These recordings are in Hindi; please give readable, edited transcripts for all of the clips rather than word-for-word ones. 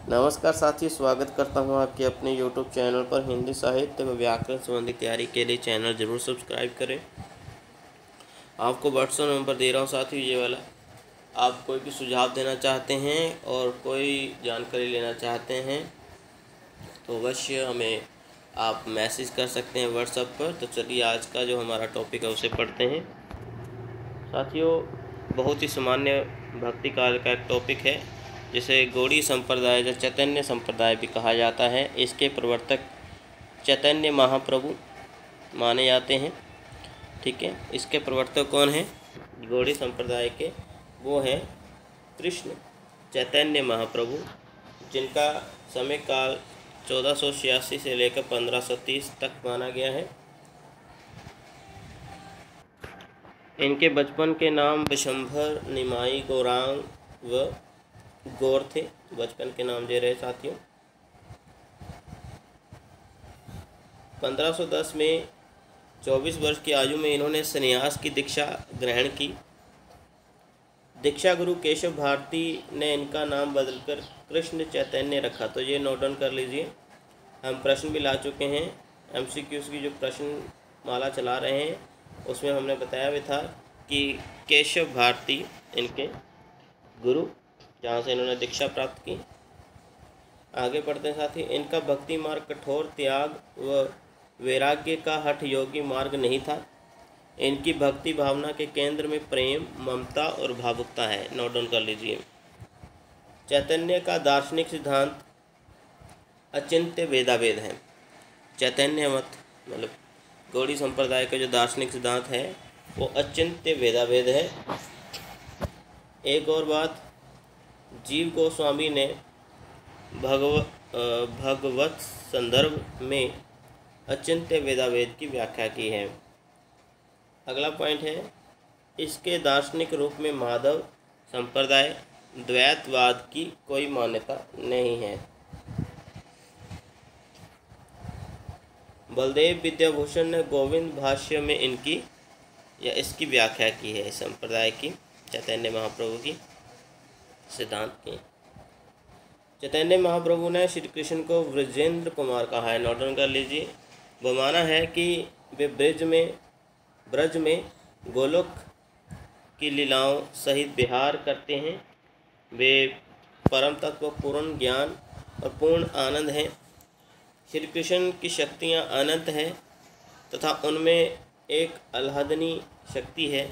नमस्कार साथियों, स्वागत करता हूं आपके अपने YouTube चैनल पर। हिंदी साहित्य व व्याकरण संबंधी तैयारी के लिए चैनल ज़रूर सब्सक्राइब करें। आपको व्हाट्सएप नंबर दे रहा हूं साथियों, ये वाला। आप कोई भी सुझाव देना चाहते हैं और कोई जानकारी लेना चाहते हैं तो अवश्य हमें आप मैसेज कर सकते हैं व्हाट्सएप पर। तो चलिए आज का जो हमारा टॉपिक है उसे पढ़ते हैं साथियों। बहुत ही सामान्य भक्ति काल का एक टॉपिक है, जिसे गौड़ी संप्रदाय या चैतन्य संप्रदाय भी कहा जाता है। इसके प्रवर्तक चैतन्य महाप्रभु माने जाते हैं। ठीक है, इसके प्रवर्तक कौन हैं गौड़ी संप्रदाय के? वो हैं कृष्ण चैतन्य महाप्रभु, जिनका समय काल 1486 से लेकर 1530 तक माना गया है। इनके बचपन के नाम विशंभर, निमाई, गौरांग व गौर थे। बचपन के नाम दे रहे साथियों। 1510 में 24 वर्ष की आयु में इन्होंने संन्यास की दीक्षा ग्रहण की। दीक्षा गुरु केशव भारती ने इनका नाम बदलकर कृष्ण चैतन्य रखा। तो ये नोट डाउन कर लीजिए। हम प्रश्न भी ला चुके हैं, MCQs की जो प्रश्न माला चला रहे हैं उसमें हमने बताया भी था कि केशव भारती इनके गुरु, जहाँ से इन्होंने दीक्षा प्राप्त की। आगे पढ़ते हैं साथी। इनका भक्ति मार्ग कठोर त्याग व वैराग्य का हठ योगी मार्ग नहीं था। इनकी भक्ति भावना के केंद्र में प्रेम, ममता और भावुकता है। नोट डाउन कर लीजिए। चैतन्य का दार्शनिक सिद्धांत अचिंत्य वेदावेद है। चैतन्य मत मतलब गौड़ी संप्रदाय का जो दार्शनिक सिद्धांत है वो अचिंत्य वेदावेद है। एक और बात, जीव गोस्वामी ने भगवत संदर्भ में अचिंत्य वेदावेद की व्याख्या की है। अगला पॉइंट है, इसके दार्शनिक रूप में माधव संप्रदाय द्वैतवाद की कोई मान्यता नहीं है। बलदेव विद्याभूषण ने गोविंद भाष्य में इनकी या इसकी व्याख्या की है, संप्रदाय की, चैतन्य महाप्रभु की सिद्धांत की। चैतन्य महाप्रभु ने श्री कृष्ण को ब्रजेंद्र कुमार कहा है। नोट डाउन कर लीजिए। वो माना है कि वे ब्रज में गोलोक की लीलाओं सहित विहार करते हैं। वे परम तत्व, पूर्ण ज्ञान और पूर्ण आनंद हैं। श्री कृष्ण की शक्तियाँ अनंत हैं तथा उनमें एक आह्लादनी शक्ति है।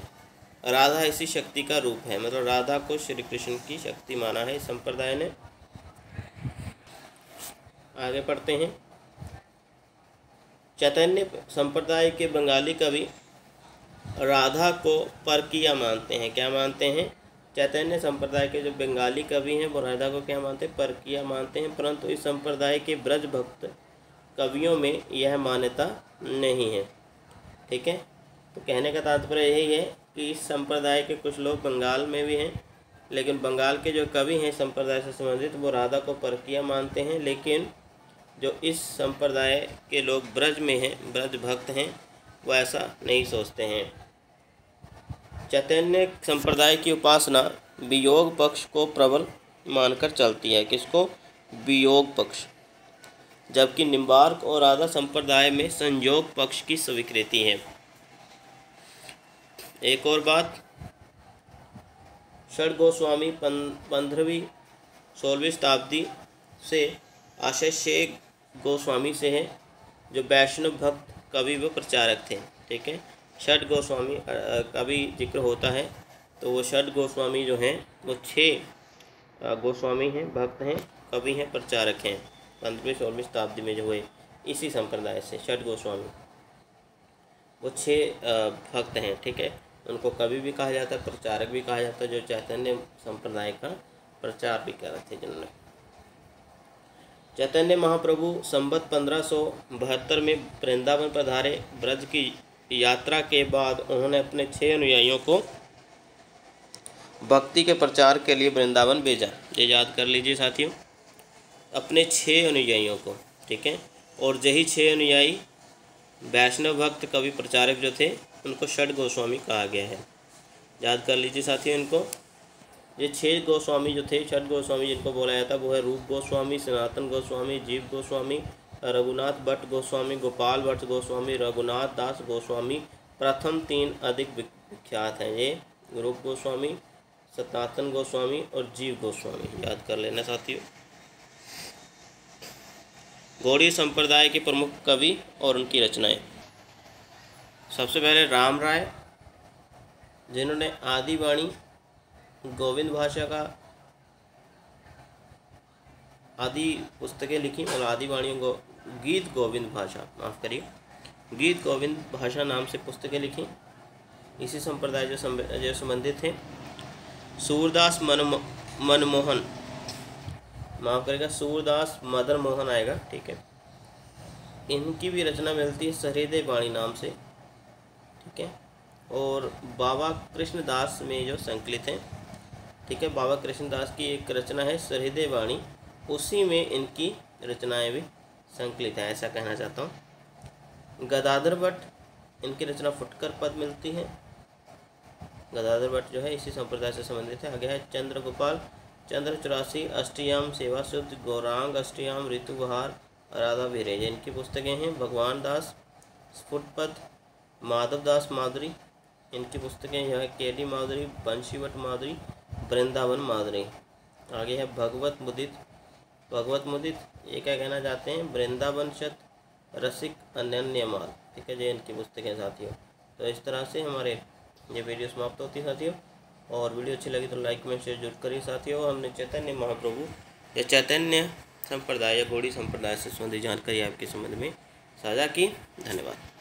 राधा इसी शक्ति का रूप है। मतलब राधा को श्री कृष्ण की शक्ति माना है इस संप्रदाय ने। आगे पढ़ते हैं। चैतन्य संप्रदाय के बंगाली कवि राधा को परकिया मानते हैं। क्या मानते हैं? चैतन्य संप्रदाय के जो बंगाली कवि हैं वो राधा को क्या मानते हैं? परकिया मानते हैं। परंतु इस संप्रदाय के ब्रज भक्त कवियों में यह मान्यता नहीं है। ठीक है, तो कहने का तात्पर्य यही है कि इस संप्रदाय के कुछ लोग बंगाल में भी हैं, लेकिन बंगाल के जो कवि हैं संप्रदाय से संबंधित वो राधा को परकिया मानते हैं। लेकिन जो इस संप्रदाय के लोग ब्रज में हैं, ब्रज भक्त हैं, वो ऐसा नहीं सोचते हैं। चैतन्य संप्रदाय की उपासना वियोग पक्ष को प्रबल मानकर चलती है। किसको? वियोग पक्ष। जबकि निम्बार्क और राधा संप्रदाय में संयोग पक्ष की स्वीकृति है। एक और बात, षड गोस्वामी 15वीं-16वीं शताब्दी से आशय गोस्वामी से हैं, जो वैष्णव भक्त कवि व प्रचारक थे। ठीक है, षड गोस्वामी का भी जिक्र होता है, तो वो षड गोस्वामी जो हैं वो 6 गोस्वामी हैं, भक्त हैं, कवि हैं, प्रचारक हैं। 15वीं-16वीं शताब्दी में जो हुए इसी संप्रदाय से षड गोस्वामी, वो 6 भक्त हैं। ठीक है, उनको कवि भी कहा जाता है, प्रचारक भी कहा जाता है, जो चैतन्य संप्रदाय का प्रचार भी कर रहे थे जिन्होंने। चैतन्य महाप्रभु संवत 1572 में वृंदावन पधारे। ब्रज की यात्रा के बाद उन्होंने अपने 6 अनुयायियों को भक्ति के प्रचार के लिए वृंदावन भेजा। ये याद कर लीजिए साथियों, अपने 6 अनुयायियों को। ठीक है, और यही 6 अनुयायी वैष्णव भक्त कवि प्रचारक जो थे उनको षड गोस्वामी कहा गया है। याद कर लीजिए साथियों इनको। ये 6 गोस्वामी जो थे, 6 गोस्वामी जिनको बोला जाता है, वो है रूप गोस्वामी, सनातन गोस्वामी, जीव गोस्वामी, रघुनाथ भट्ट गोस्वामी, गोपाल भट्ट गोस्वामी, रघुनाथ दास गोस्वामी। प्रथम 3 अधिक विख्यात हैं, ये रूप गोस्वामी, सनातन गोस्वामी और जीव गोस्वामी, याद कर लेना साथियों। गौड़ीय संप्रदाय के प्रमुख कवि और उनकी रचनाएं। सबसे पहले राम राय, जिन्होंने आदि वाणी गोविंद भाषा का आदि पुस्तकें लिखी और आदि वाणी गीत गोविंद भाषा, माफ़ करिए, गीत गोविंद भाषा नाम से पुस्तकें लिखी। इसी संप्रदाय जो संबंधित हैं। सूरदास मनमोहन, माफ़ करेगा, सूरदास मदन मोहन आएगा, ठीक है। इनकी भी रचना मिलती है सहृदय वाणी नाम से, ठीक है। और बाबा कृष्णदास में जो संकलित हैं, ठीक है, बाबा कृष्णदास की एक रचना है सहृदय वाणी, उसी में इनकी रचनाएं भी संकलित हैं, ऐसा कहना चाहता हूँ। गदाधर भट्ट, इनकी रचना फुटकर पद मिलती है। गदाधर भट्ट जो है इसी संप्रदाय से संबंधित है। आगे है चंद्रगोपाल, चंद्र 84, अष्टयाम सेवा शुद्ध, गौरांग अष्टयाम, ऋतुबहार, राधा विरेज, इनकी पुस्तकें हैं। भगवान दास स्फुटपद, माधव दास माधुरी, इनकी पुस्तकें यह है केडी माधुरी, बंशीवट माधुरी, वृंदावन माधुरी। आगे है भगवत मुदित, भगवत मुदित ये क्या कहना चाहते हैं, वृंदावन शत रसिक अनन्यमाल, ठीक है जी, इनकी पुस्तकें साथियों। तो इस तरह से हमारे ये वीडियो समाप्त होती है साथियों। और वीडियो अच्छी लगी तो लाइक में शेयर जरूर करिए साथियों। हमने चैतन्य महाप्रभु या चैतन्य संप्रदाय या गौड़ी संप्रदाय से संबंधित जानकारी आपके संबंध में साझा की। धन्यवाद।